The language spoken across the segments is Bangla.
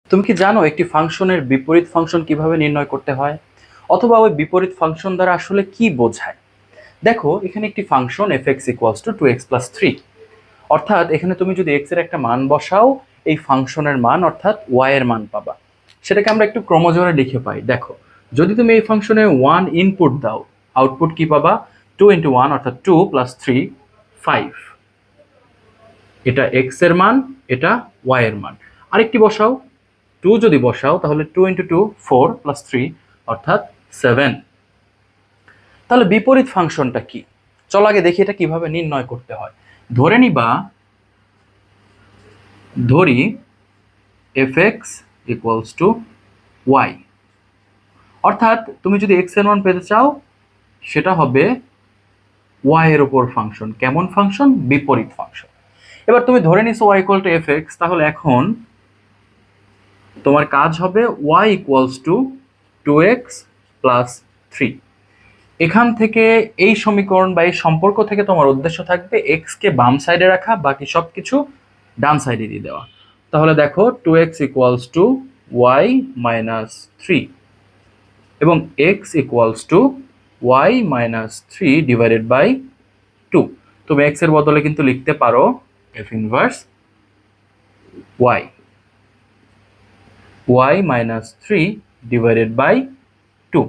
তুমি কি জানো একটি ফাংশনের বিপরীত ফাংশন কিভাবে নির্ণয় করতে হয়, অথবা ওই বিপরীত ফাংশন দ্বারা আসলে কি বোঝায়? দেখো, এখানে একটি ফাংশন f(x = 2x + 3), অর্থাৎ এখানে তুমি যদি x এর একটা মান বসাও, এই ফাংশনের মান অর্থাৎ y এর মান পাবা। সেটাকে আমরা একটু ক্রমজোরে লিখে পাই। দেখো, যদি তুমি এই ফাংশনে 1 ইনপুট দাও, আউটপুট কি পাবা? 2 × 1 অর্থাৎ 2 + 3 5। এটা x এর মান, এটা y এর মান। আরেকটি বসাও, 2 যদি বসাও তাহলে 2 × 2 4 + 3 অর্থাৎ 7। তাহলে বিপরীত ফাংশনটা কি? চল আগে দেখি এটা কিভাবে নির্ণয় করতে হয়। ধরি f(x = y), অর্থাৎ তুমি যদি x এর মান পেতে চাও সেটা হবে y এর উপর ফাংশন। কেমন ফাংশন? বিপরীত ফাংশন। এবার তুমি ধরে নিছো y = fx, তাহলে এখন তোমার কাজ হবে y = 2x + 3। এখান থেকে এই সমীকরণ বা এই সম্পর্ক থেকে তোমার উদ্দেশ্য থাকবে x কে বাম সাইডে রাখা, বাকি সবকিছু ডান সাইডে দিয়ে দেওয়া। তাহলে দেখো 2x = y - 3 এবং x = y - 3 / 2। তুমি x এর বদলে কিন্তু লিখতে পারো f ইনভার্স y, y - 3 / 2।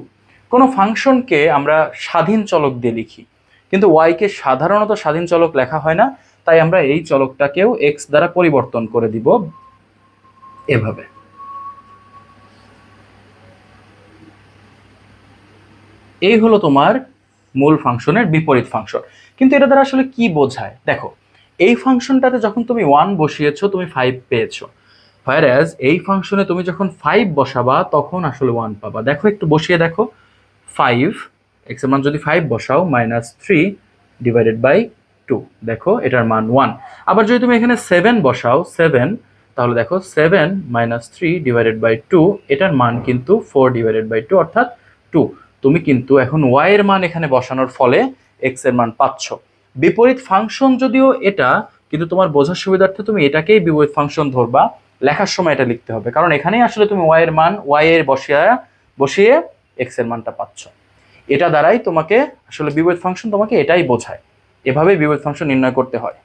কোনো ফাংশনকে আমরা স্বাধীন চলক দিয়ে লিখি, কিন্তু y কে সাধারণত স্বাধীন চলক লেখা হয় না, তাই আমরা এই চলকটাকেও x দ্বারা পরিবর্তন করে দিব এভাবে। এই হলো তোমার মূল ফাংশনের বিপরীত ফাংশন। কিন্তু এটা দ্বারা আসলে কি বোঝায়? দেখো, এই ফাংশনটাতে যখন তুমি 1 বসিয়েছো তুমি 5 পেয়েছো, হোয়ারএজ এই ফাংশনে তুমি যখন 5 বসাবা তখন আসলে 1 পাবা। দেখো, একটু বসিয়ে দেখো। 5, x এর মান যদি 5 বসাও -3 / 2, দেখো এটার মান 1। আবার যদি তুমি এখানে 7 বসাও, 7, তাহলে দেখো 7 - 3 / 2, এটার মান কিন্তু 4 / 2 অর্থাৎ 2। তুমি কিন্তু এখন y এর মান এখানে বসানোর ফলে x এর মান পাচ্ছ। বিপরীত ফাংশন যদিও এটা, কিন্তু তোমার বোঝার সুবিধার্থে তুমি এটাকেই বিপরীত ফাংশন ধরবা। লেখার সময় এটা লিখতে হবে, কারণ এখানেই আসলে তুমি y এর মান y এর বসিয়ে x এর মানটা পাচ্ছ। এটা দ্বারাই তোমাকে আসলে বিপরীত ফাংশন তোমাকে এটাই বোঝায়। এভাবেই বিপরীত ফাংশন নির্ণয় করতে হয়।